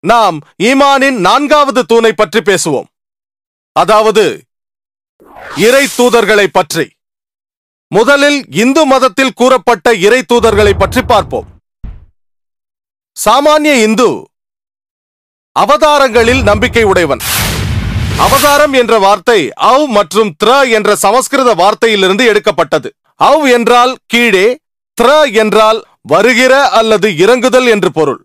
நாம் ஈமானின் 4வது தூணை பற்றி பேசுவோம், அதாவது இறை தூதர்களை பற்றி. முதலில் இந்து மதத்தில் கூறப்பட்ட இறை தூதர்களை பற்றி பார்ப்போம். சாமானிய இந்து அவதாரங்களில் நம்பிக்கை உடையவன். அவதாரம் என்ற வார்த்தை அவ் மற்றும் த்ர என்ற சமஸ்கிருத வார்த்தையிலிருந்து எடுக்கப்பட்டது. அவ் என்றால் கீழே, த்ர என்றால் வருகிற அல்லது இறங்குதல் என்று பொருள்.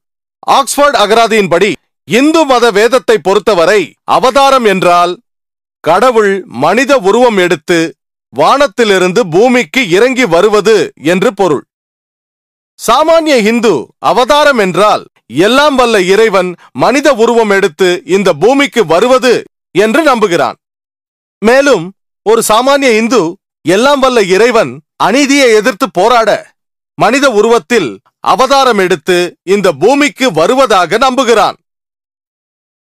ஆக்ஸ்போர்ட் அகராதியின்படி இந்து மத வேதத்தை பொறுத்தவரை அவதாரம் என்றால் கடவுள் மனித உருவம் எடுத்து வானத்திலிருந்து பூமிக்கு இறங்கி வருவது என்று பொருள். சாமானிய இந்து அவதாரம் என்றால் எல்லாம் வல்ல இறைவன் மனித உருவம் எடுத்து இந்த பூமிக்கு வருவது என்று நம்புகிறான். மேலும் ஒரு சாமானிய இந்து எல்லாம் வல்ல இறைவன் அநீதியை எதிர்த்து போராட மனித உருவத்தில் அவதாரம் எடுத்து இந்த பூமிக்கு வருவதாக நம்புகிறான்.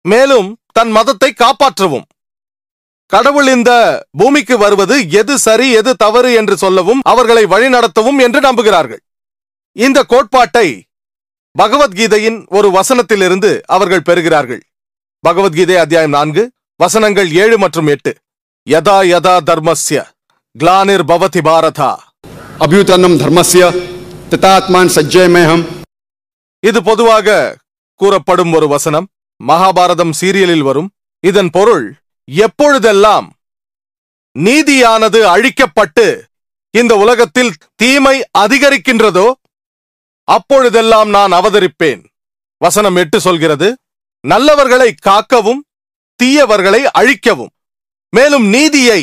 மேலும் தன் மதத்தை காப்பாற்றவும் கடவுள் இந்த பூமிக்கு வருவது எது சரி எது தவறு என்று சொல்லவும் அவர்களை வழிநடத்தவும் என்று நம்புகிறார்கள். இந்த கோட்பாட்டை பகவத்கீதையின் ஒரு வசனத்திலிருந்து அவர்கள் பெறுகிறார்கள். பகவத்கீதை அத்தியாயம் 4 வசனங்கள் 7 மற்றும் 8. யதா யதா தர்மஸ்ய க்லானிர் பவதி பாரதா அபியுதனம் தர்மஸ்ய ததாத்மான் சஜ்ஜயமேஹம். இது பொதுவாக கூறப்படும் ஒரு வசனம். மகாபாரதம் சீரியலில் வரும். இதன் பொருள், எப்பொழுதெல்லாம் நீதியானது அழிக்கப்பட்டு இந்த உலகத்தில் தீமை அதிகரிக்கின்றதோ அப்பொழுதெல்லாம் நான் அவதரிப்பேன். வசனம் 8 சொல்கிறது, நல்லவர்களை காக்கவும் தீயவர்களை அழிக்கவும் மேலும் நீதியை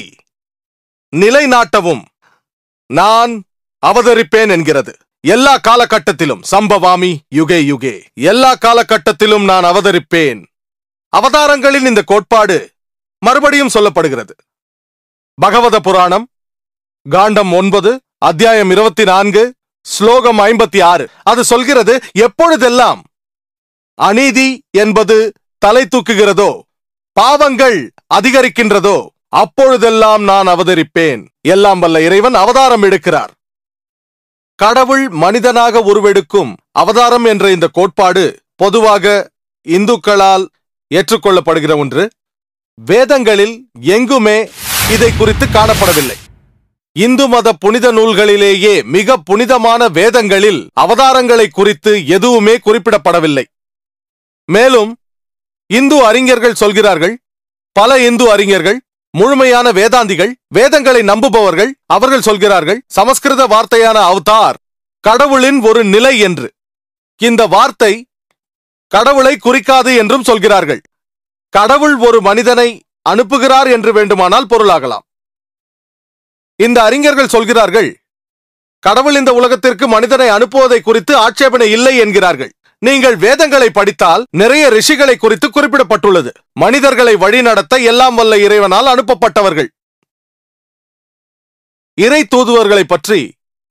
நிலைநாட்டவும் நான் அவதரிப்பேன் என்கிறது. எல்லா காலகட்டத்திலும் சம்பவாமி யுகே யுகே, எல்லா காலகட்டத்திலும் நான் அவதரிப்பேன். அவதாரங்களின் இந்த கோட்பாடு மறுபடியும் சொல்லப்படுகிறது. பகவத புராணம் காண்டம் 9 அத்தியாயம் 24 ஸ்லோகம் 56. அது சொல்கிறது, எப்பொழுதெல்லாம் அநீதி என்பது தலை தூக்குகிறதோ பாவங்கள் அதிகரிக்கின்றதோ அப்பொழுதெல்லாம் நான் அவதரிப்பேன். எல்லாம் வல்ல இறைவன் அவதாரம் எடுக்கிறார். கடவுள் மனிதனாக உருவெடுக்கும் அவதாரம் என்ற இந்த கோட்பாடு பொதுவாக இந்துக்களால் ஏற்றுக்கொள்ளப்படுகிற ஒன்று. வேதங்களில் எங்குமே இதை குறித்து காணப்படவில்லை. இந்து மத புனித நூல்களிலேயே மிக புனிதமான வேதங்களில் அவதாரங்களை குறித்து எதுவுமே குறிப்பிடப்படவில்லை. மேலும் இந்து அறிஞர்கள் சொல்கிறார்கள், பல இந்து அறிஞர்கள், முழுமையான வேதாந்திகள், வேதங்களை நம்புபவர்கள், அவர்கள் சொல்கிறார்கள் சமஸ்கிருத வார்த்தையான அவதார் கடவுளின் ஒரு நிலை என்று. இந்த வார்த்தை கடவுளை குறிக்காது என்றும் சொல்கிறார்கள். கடவுள் ஒரு மனிதனை அனுப்புகிறார் என்று வேண்டுமானால் பொருளாகலாம். இந்த அறிஞர்கள் சொல்கிறார்கள், கடவுள் இந்த உலகத்திற்கு மனிதனை அனுப்புவதை குறித்து ஆட்சேபனை இல்லை என்கிறார்கள். நீங்கள் வேதங்களை படித்தால் நிறைய ரிஷிகளை குறித்து குறிப்பிடப்பட்டுள்ளது. மனிதர்களை வழிநடத்த எல்லாம் வல்ல இறைவனால் அனுப்பப்பட்டவர்கள். இறை தூதுவர்களை பற்றி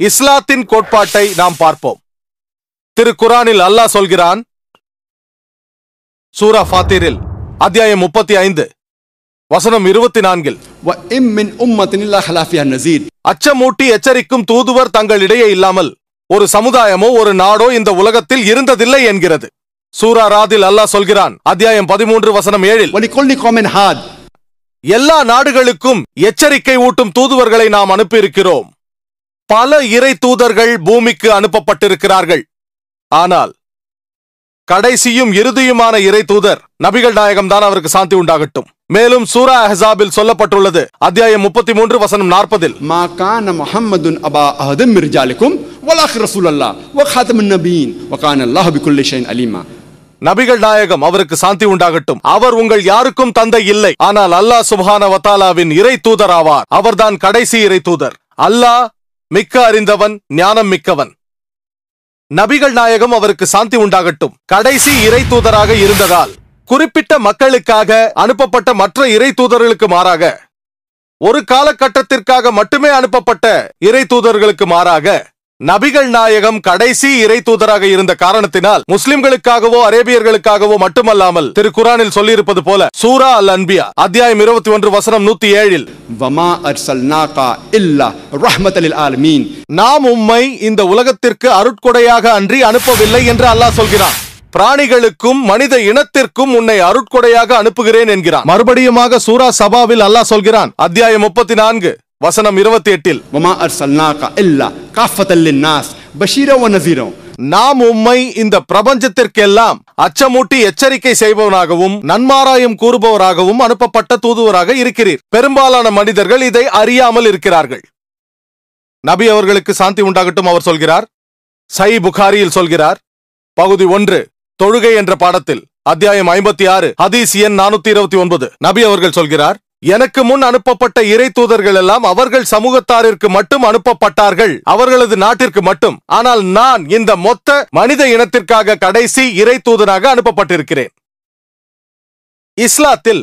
இஸ்லாத்தின் கோட்பாட்டை நாம் பார்ப்போம். திருக்குரானில் அல்லாஹ் சொல்கிறான், சூரா ஃபாத்திரில் அத்தியாயம் 35 வசனம் 24, அச்சமூட்டி எச்சரிக்கும் தூதுவர் தங்களிடையே இல்லாமல் ஒரு சமுதாயமோ ஒரு நாடோ இந்த உலகத்தில் இருந்ததில்லை என்கிறது. சூரா ராதில் அல்லாஹ் சொல்கிறான், அத்தியாயம் 13 வசனம் 7, எல்லா நாடுகளுக்கும் எச்சரிக்கை ஊட்டும் தூதுவர்களை நாம் அனுப்பியிருக்கிறோம். பல இறை தூதர்கள் பூமிக்கு அனுப்பப்பட்டிருக்கிறார்கள். ஆனால் கடைசியும் இறுதியுமான இறை தூதர் நபிகள் நாயகம் தான், அவருக்கு சாந்தி உண்டாகட்டும். மேலும் சூரா அஹ்ஸாபில் சொல்லப்பட்டுள்ளது, அத்தியாயம் 33 வசனம் 40, மா கான முஹம்மதுன் அபா அஹதும் மின் ரிஜாலிக்கும் வலாஹ் ரசூலுல்லாஹ் வ காதமுன் நபியின் வ கான அல்லாஹு பிகுல்லி ஷைஇன் அலீமா. நபிகள் நாயகம் அவருக்கு சாந்தி உண்டாகட்டும், அவர் உங்கள் யாருக்கும் தந்தை இல்லை, ஆனால் அல்லாஹ் சுப்ஹானஹு வ தஆலாவின் இறை தூதர் ஆவார். அவர்தான் கடைசி இறை தூதர். அல்லாஹ் மிக்க அறிந்தவன், ஞானம் மிக்கவன். நபிகள் நாயகம் அவருக்கு சாந்தி உண்டாகட்டும் கடைசி இறை தூதராக இருந்ததால் குறிப்பிட்ட மக்களுக்காக அனுப்பப்பட்ட மற்ற இறை தூதர்களுக்கு மாறாக, ஒரு காலகட்டத்திற்காக மட்டுமே அனுப்பப்பட்ட இறை தூதர்களுக்கு மாறாக நபிகள் நாயகம் கடைசி இறை தூதராக இருந்த காரணத்தினால் முஸ்லிம்களுக்காகவோ அரேபியர்களுக்காகவோ மட்டுமல்லாமல் திருக்குரானில் சொல்லியிருப்பது போல சூரா அல் அன்பியா அத்தியாயம் 21 வசனம் 107, வமா அர்சல்னாகா இல்லா ரஹ்மத்தல் லில் ஆலமீன், நாம் உம்மை இந்த உலகத்திற்கு அருட்கொடையாக அன்றி அனுப்பவில்லை என்று அல்லாஹ் சொல்கிறான். பிராணிகளுக்கும் மனித இனத்திற்கும் உன்னை அருட்கொடையாக அனுப்புகிறேன் என்கிறான். மறுபடியுமாக சூரா சபாவில் அல்லாஹ் சொல்கிறான், அத்தியாயம் 34 வசனம் 28 வமா அர்சல்னாக இல்லா காஃபத்தல் லின்னாஸ் பஷீரா வ நஸீரா, நாம் உம்மை இந்த பிரபஞ்சத்திற்கெல்லாம் அச்சமூட்டி எச்சரிக்கை செய்பவனாகவும் நன்மாராயம் கூறுபவராகவும் அனுப்பப்பட்ட தூதுவராக இருக்கிறீர். பெரும்பாலான மனிதர்கள் இதை அறியாமல் இருக்கிறார்கள். நபி அவர்களுக்கு சாந்தி உண்டாகட்டும் அவர் சொல்கிறார், சஹீஹ் புகாரியில் சொல்கிறார், பகுதி 1 தொழுகை என்ற பாடத்தில் அத்தியாயம் 56 ஹதீஸ் எண் 429 நபி அவர்கள் சொல்கிறார், எனக்கு முன் அனுப்பப்பட்ட இறை தூதர்கள் எல்லாம் அவர்கள் சமூகத்தாரிற்கு மட்டும் அனுப்பப்பட்டார்கள், அவர்களது நாட்டிற்கு மட்டும். ஆனால் நான் இந்த மொத்த மனித இனத்திற்காக கடைசி இறை தூதனாக அனுப்பப்பட்டிருக்கிறேன். இஸ்லாத்தில்